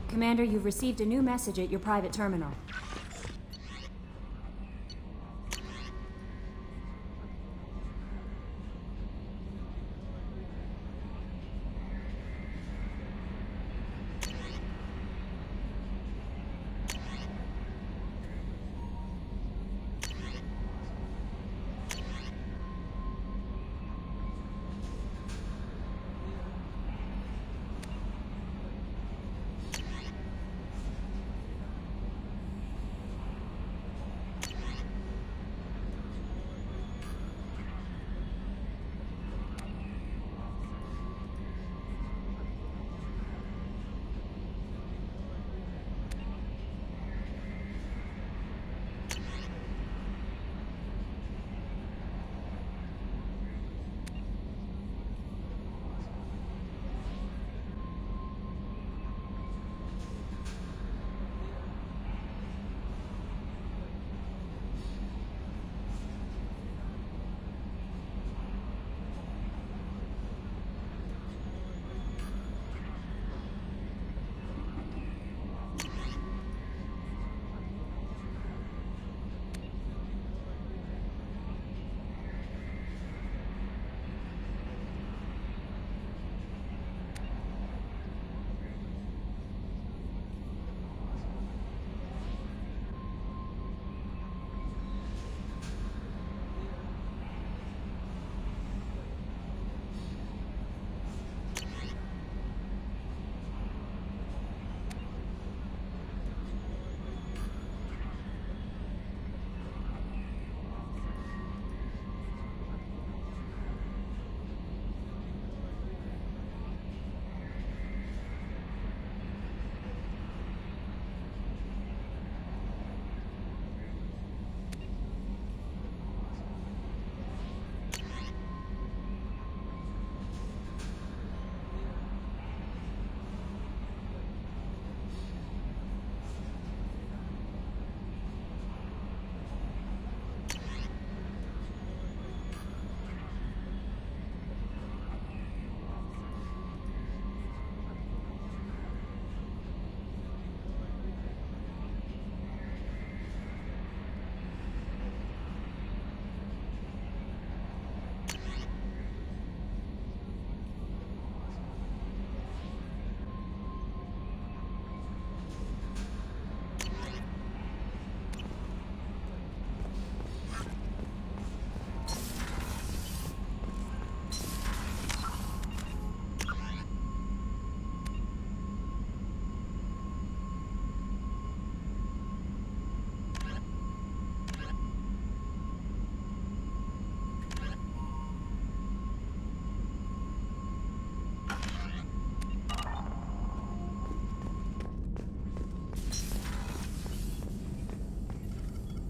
Commander, you've received a new message at your private terminal.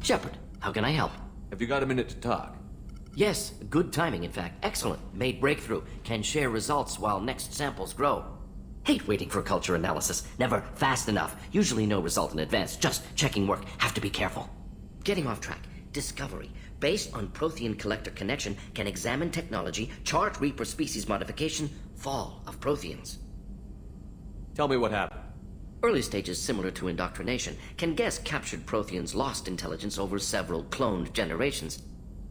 Shepard, how can I help? Have you got a minute to talk? Yes, good timing, in fact. Excellent. Made breakthrough. Can share results while next samples grow. Hate waiting for culture analysis. Never fast enough. Usually no result in advance. Just checking work. Have to be careful. Getting off track. Discovery. Based on Prothean collector connection, can examine technology, chart Reaper species modification, fall of Protheans. Tell me what happened. Early stages similar to indoctrination. Can guess captured Protheans lost intelligence over several cloned generations.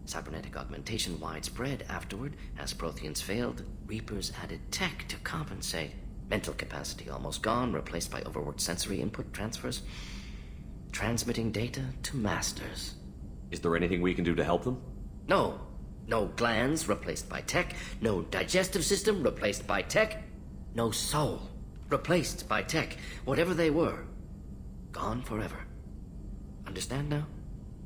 Cybernetic augmentation widespread afterward. As Protheans failed, Reapers added tech to compensate. Mental capacity almost gone, replaced by overworked sensory input transfers. Transmitting data to masters. Is there anything we can do to help them? No. No glands replaced by tech. No digestive system replaced by tech. No soul replaced by tech. Whatever they were, gone forever. Understand now?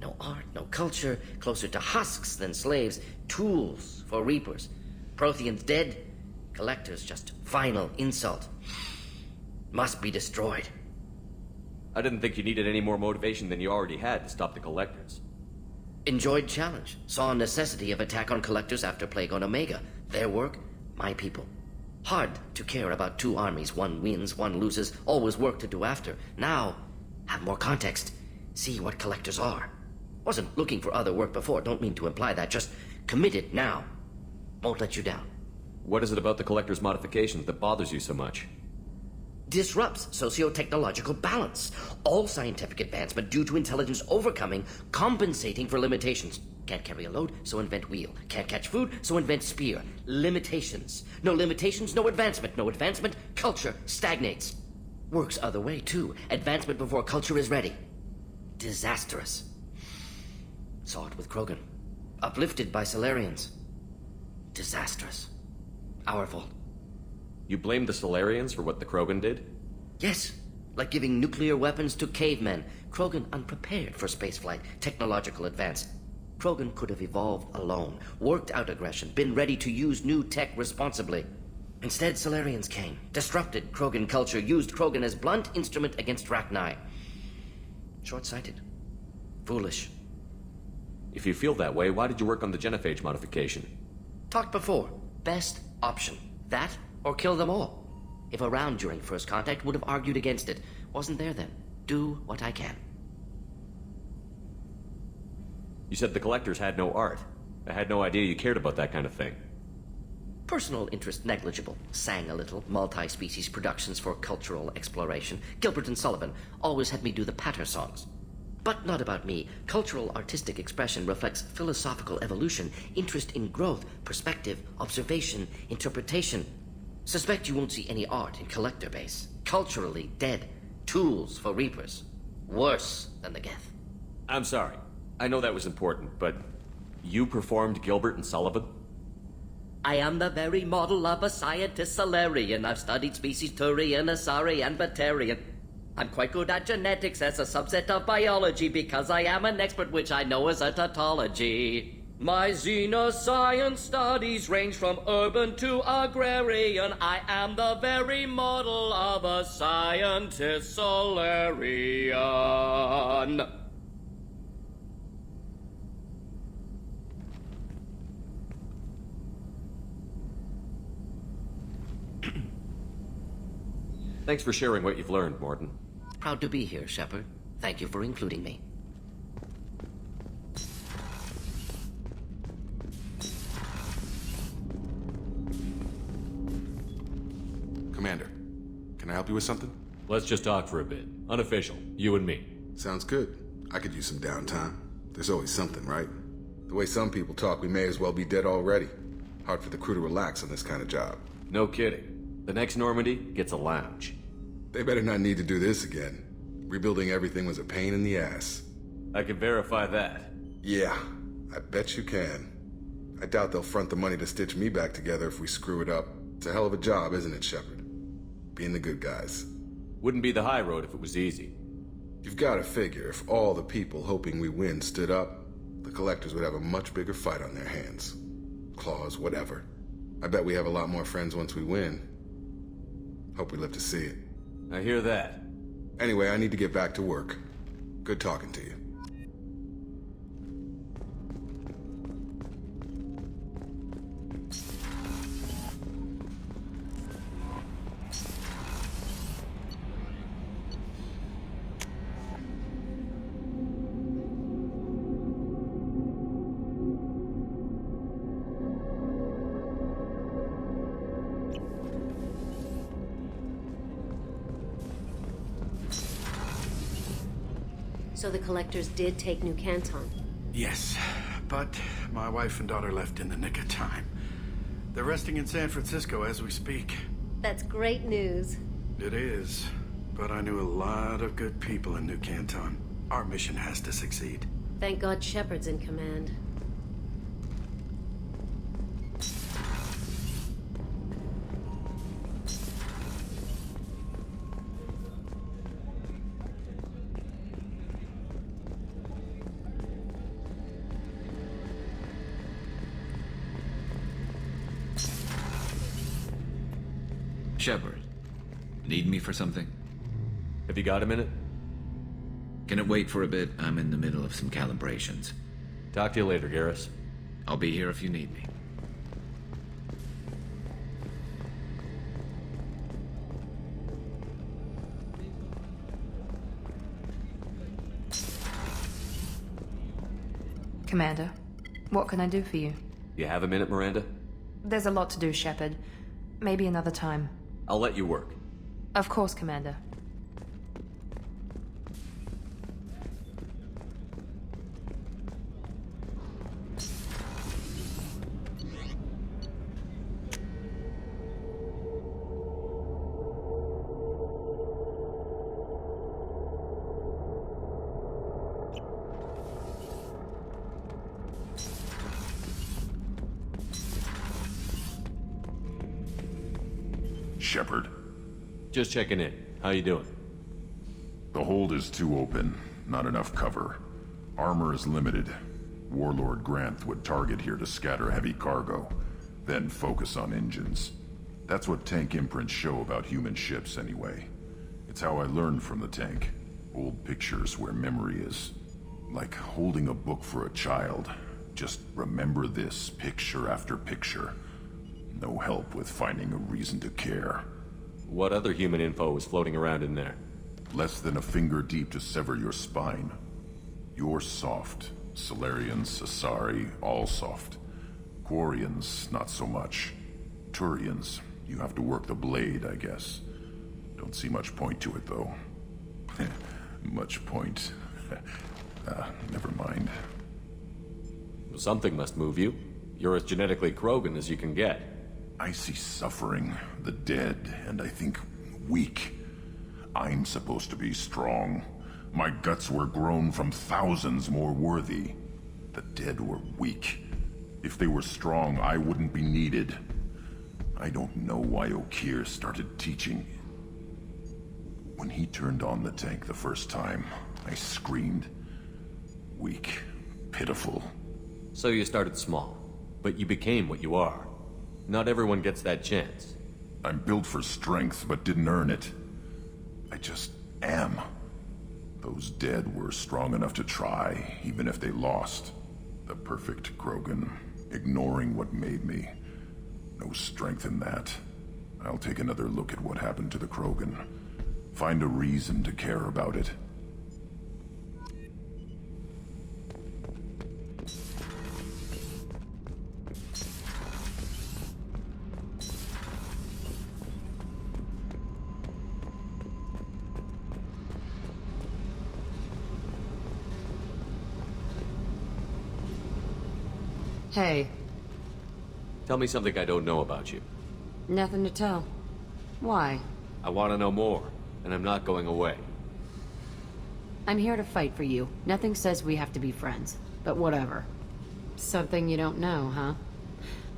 No art, no culture, closer to husks than slaves, tools for Reapers. Protheans dead, collectors just final insult. Must be destroyed. I didn't think you needed any more motivation than you already had to stop the collectors. Enjoyed challenge. Saw necessity of attack on collectors after Plague on Omega. Their work, my people. Hard to care about two armies. One wins, one loses. Always work to do after. Now, have more context. See what collectors are. Wasn't looking for other work before. Don't mean to imply that. Just committed now. Won't let you down. What is it about the collector's modifications that bothers you so much? disrupts socio-technological balance. All scientific advancement due to intelligence overcoming, compensating for limitations. Can't carry a load, so invent wheel. Can't catch food, so invent spear. Limitations. No limitations, no advancement. No advancement, culture stagnates. Works other way, too. Advancement before culture is ready. Disastrous. Saw it with Krogan. Uplifted by Solarians. Disastrous. Our fault. You blame the Solarians for what the Krogan did? Yes. Like giving nuclear weapons to cavemen. Krogan unprepared for spaceflight, technological advance. Krogan could have evolved alone, worked out aggression, been ready to use new tech responsibly. Instead, Solarians came, disrupted Krogan culture, used Krogan as blunt instrument against Rachni. Short-sighted. Foolish. If you feel that way, why did you work on the genophage modification? Talked before. Best option. That, or kill them all. If around during first contact, would have argued against it. Wasn't there then. Do what I can. You said the collectors had no art. I had no idea you cared about that kind of thing. Personal interest negligible. Sang a little. Multi-species productions for cultural exploration. Gilbert and Sullivan always had me do the patter songs. But not about me. Cultural artistic expression reflects philosophical evolution, interest in growth, perspective, observation, interpretation. Suspect you won't see any art in collector base. Culturally dead. Tools for reapers. Worse than the Geth. I'm sorry. I know that was important, but you performed Gilbert and Sullivan? I am the very model of a scientist Solarian. I've studied species Turian, Asari, and Batarian. I'm quite good at genetics as a subset of biology because I am an expert which I know as a tautology. My xenoscience studies range from urban to agrarian. I am the very model of a scientist Solarian. Thanks for sharing what you've learned, Morton. Proud to be here, Shepard. Thank you for including me. Commander, can I help you with something? Let's just talk for a bit. Unofficial. You and me. Sounds good. I could use some downtime. There's always something, right? The way some people talk, we may as well be dead already. Hard for the crew to relax on this kind of job. No kidding. The next Normandy gets a lounge. They better not need to do this again. Rebuilding everything was a pain in the ass. I can verify that. Yeah, I bet you can. I doubt they'll front the money to stitch me back together if we screw it up. It's a hell of a job, isn't it, Shepard? Being the good guys. Wouldn't be the high road if it was easy. You've got to figure if all the people hoping we win stood up, the collectors would have a much bigger fight on their hands. Claws, whatever. I bet we have a lot more friends once we win. Hope we live to see it. I hear that. Anyway, I need to get back to work. Good talking to you. So the collectors did take New Canton. Yes, but my wife and daughter left in the nick of time. They're resting in San Francisco as we speak. That's great news. It is, but I knew a lot of good people in New Canton. Our mission has to succeed. Thank God Shepard's in command. Shepard, need me for something? Have you got a minute? Can it wait for a bit? I'm in the middle of some calibrations. Talk to you later, Garrus. I'll be here if you need me. Commander, what can I do for you? You have a minute, Miranda? There's a lot to do, Shepard. Maybe another time. I'll let you work. Of course, Commander. Shepard. Just checking in. How you doing? The hold is too open. Not enough cover. Armor is limited. Warlord Granth would target here to scatter heavy cargo, then focus on engines. That's what tank imprints show about human ships anyway. It's how I learned from the tank. Old pictures where memory is. Like holding a book for a child. Just remember this picture after picture. No help with finding a reason to care. What other human info was floating around in there? Less than a finger deep to sever your spine. You're soft. Solarians, Asari, all soft. Quarians, not so much. Turians, you have to work the blade, I guess. Don't see much point to it, though. Much point. Never mind. Something must move you. You're as genetically Krogan as you can get. I see suffering, the dead, and I think weak. I'm supposed to be strong. My guts were grown from thousands more worthy. The dead were weak. If they were strong, I wouldn't be needed. I don't know why Okeer started teaching. When he turned on the tank the first time, I screamed. Weak. Pitiful. So you started small, but you became what you are. Not everyone gets that chance. I'm built for strength, but didn't earn it. I just am. Those dead were strong enough to try, even if they lost. The perfect Krogan, ignoring what made me. No strength in that. I'll take another look at what happened to the Krogan. Find a reason to care about it. Hey, Tell me something I don't know about you. nothing to tell. Why? I want to know more, and I'm not going away. I'm here to fight for you. Nothing says we have to be friends, but whatever. Something you don't know, huh?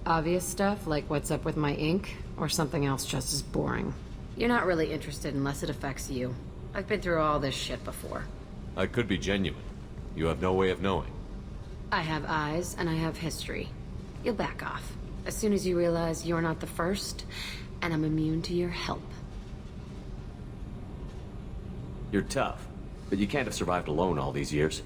Obvious stuff like what's up with my ink, or something else just as boring. You're not really interested unless it affects you. I've been through all this shit before. I could be genuine. You have no way of knowing. I have eyes, and I have history. You'll back off. As soon as you realize you're not the first, and I'm immune to your help. You're tough, but you can't have survived alone all these years.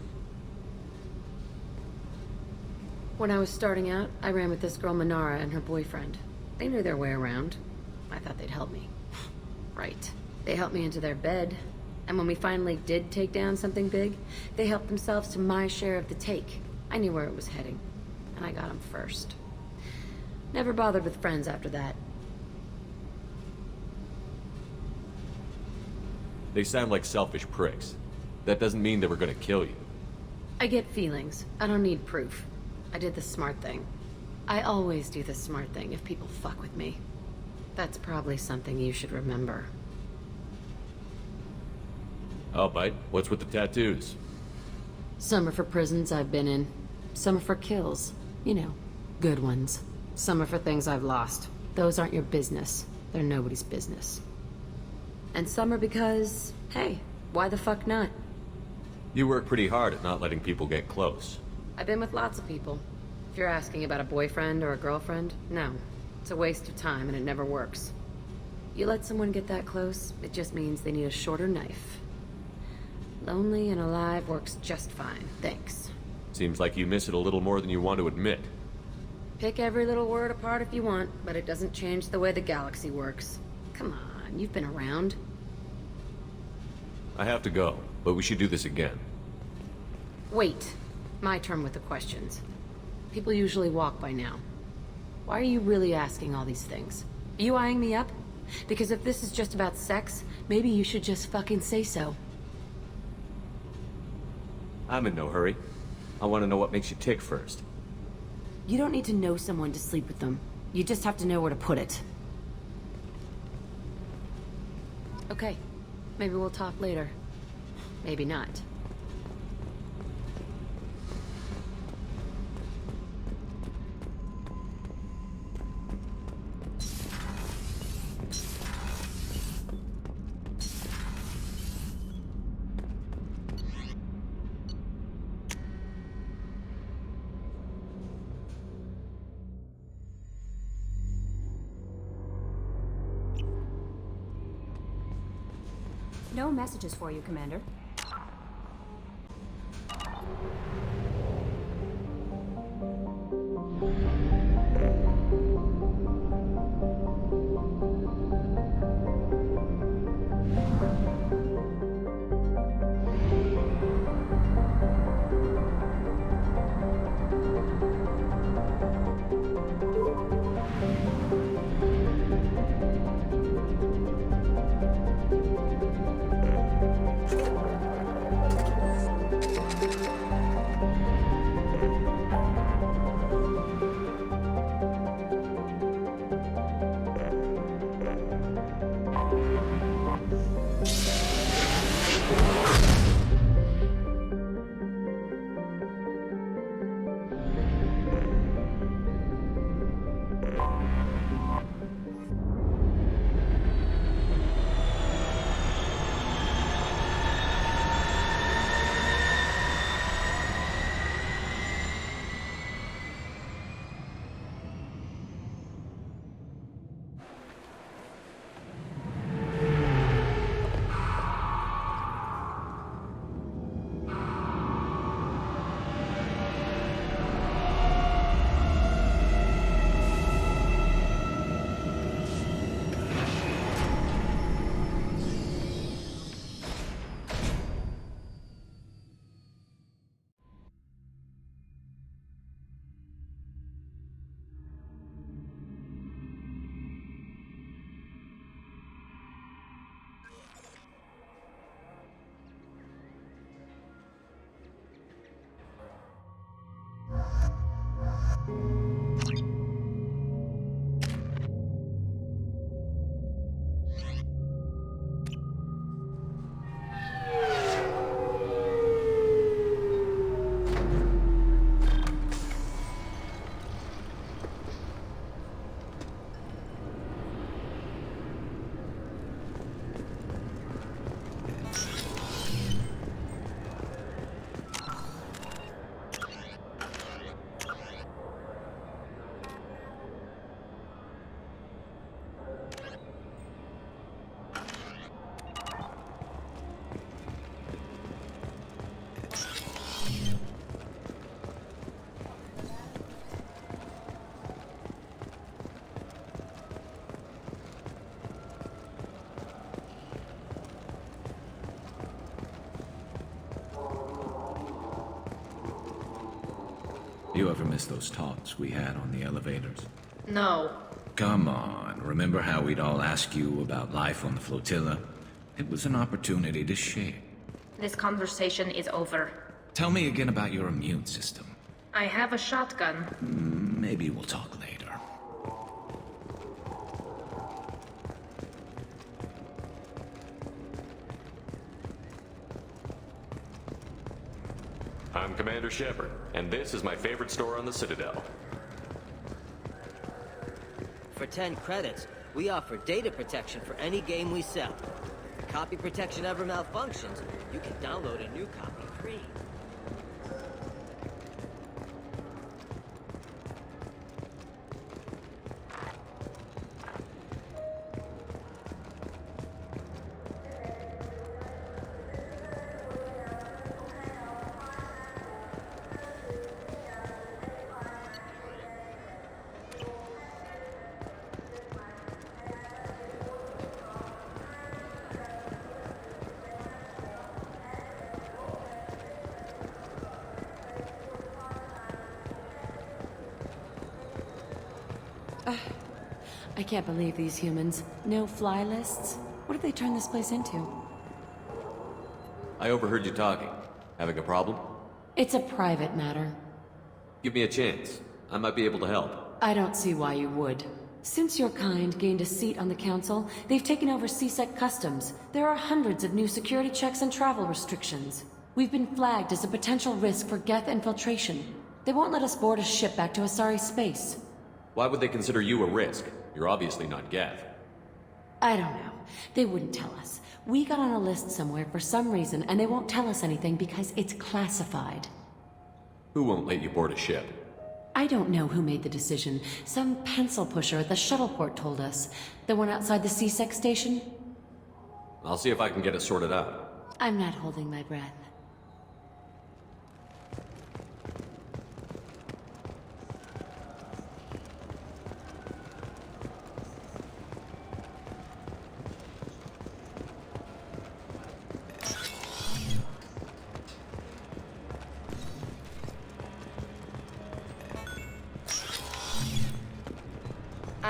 When I was starting out, I ran with this girl Manara and her boyfriend. They knew their way around. I thought they'd help me. Right. They helped me into their bed. And when we finally did take down something big, they helped themselves to my share of the take. I knew where it was heading, and I got them first. Never bothered with friends after that. They sound like selfish pricks. That doesn't mean they were gonna kill you. I get feelings. I don't need proof. I did the smart thing. I always do the smart thing if people fuck with me. That's probably something you should remember. I'll bite. What's with the tattoos? Some are for prisons I've been in. Some are for kills. You know, good ones. Some are for things I've lost. Those aren't your business. They're nobody's business. And some are because, hey, why the fuck not? You work pretty hard at not letting people get close. I've been with lots of people. If you're asking about a boyfriend or a girlfriend, no. It's a waste of time and it never works. You let someone get that close, it just means they need a shorter knife. Lonely and alive works just fine, thanks. Seems like you miss it a little more than you want to admit. Pick every little word apart if you want, but it doesn't change the way the galaxy works. Come on, you've been around. I have to go, but we should do this again. Wait. My turn with the questions. People usually walk by now. Why are you really asking all these things? Are you eyeing me up? Because if this is just about sex, maybe you should just fucking say so. I'm in no hurry. I want to know what makes you tick first. You don't need to know someone to sleep with them. You just have to know where to put it. Okay, maybe we'll talk later. Maybe not. No messages for you, Commander. You ever miss those talks we had on the elevators? No. Come on, remember how we'd all ask you about life on the flotilla? It was an opportunity to share. This conversation is over. Tell me again about your immune system. I have a shotgun. Maybe we'll talk later. I'm Commander Shepard, and this is my favorite store on the Citadel. For 10 credits, we offer data protection for any game we sell. If copy protection ever malfunctions, you can download a new copy free. I can't believe these humans. No fly lists? What have they turned this place into? I overheard you talking. Having a problem? It's a private matter. Give me a chance. I might be able to help. I don't see why you would. Since your kind gained a seat on the council, they've taken over CSEC customs. There are hundreds of new security checks and travel restrictions. We've been flagged as a potential risk for Geth infiltration. They won't let us board a ship back to Asari space. Why would they consider you a risk? You're obviously not Geth. I don't know. They wouldn't tell us. We got on a list somewhere for some reason, and they won't tell us anything because it's classified. Who won't let you board a ship? I don't know who made the decision. Some pencil pusher at the shuttleport told us. The one outside the CSEC station? I'll see if I can get it sorted out. I'm not holding my breath.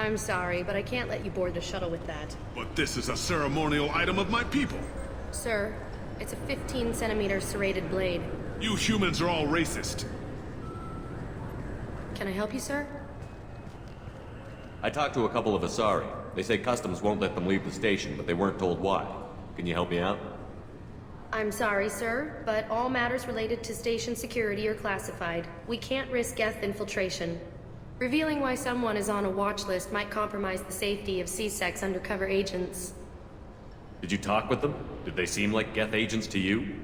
I'm sorry, but I can't let you board the shuttle with that. But this is a ceremonial item of my people. Sir, it's a 15-centimeter serrated blade. You humans are all racist. Can I help you, sir? I talked to a couple of Asari. They say customs won't let them leave the station, but they weren't told why. Can you help me out? I'm sorry, sir, but all matters related to station security are classified. We can't risk Geth infiltration. Revealing why someone is on a watch list might compromise the safety of CSEC's undercover agents. Did you talk with them? Did they seem like Geth agents to you?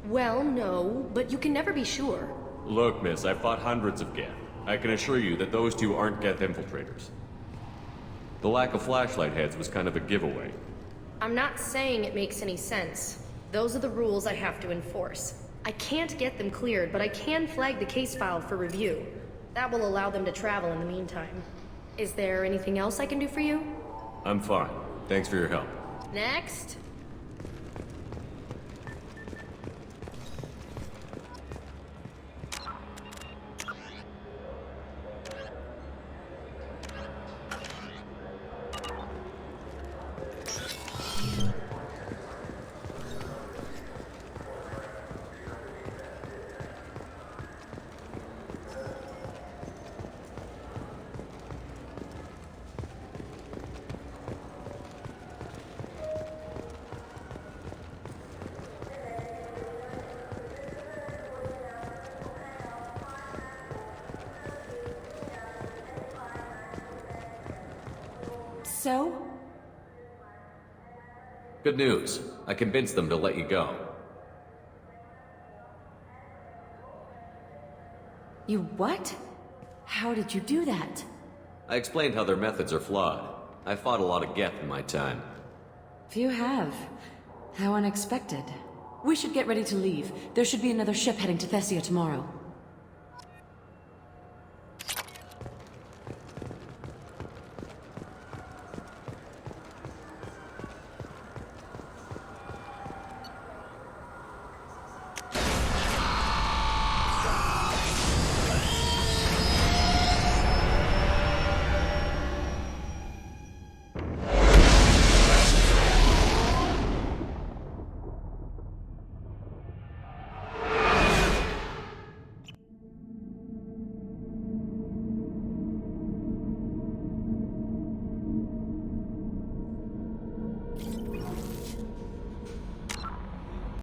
Well, no, but you can never be sure. Look, miss, I've fought hundreds of Geth. I can assure you that those two aren't Geth infiltrators. The lack of flashlight heads was kind of a giveaway. I'm not saying it makes any sense. Those are the rules I have to enforce. I can't get them cleared, but I can flag the case file for review. That will allow them to travel in the meantime. Is there anything else I can do for you? I'm fine. Thanks for your help. Next. So? Good news. I convinced them to let you go. You what? How did you do that? I explained how their methods are flawed. I fought a lot of Geth in my time. Few have. How unexpected. We should get ready to leave. There should be another ship heading to Thessia tomorrow.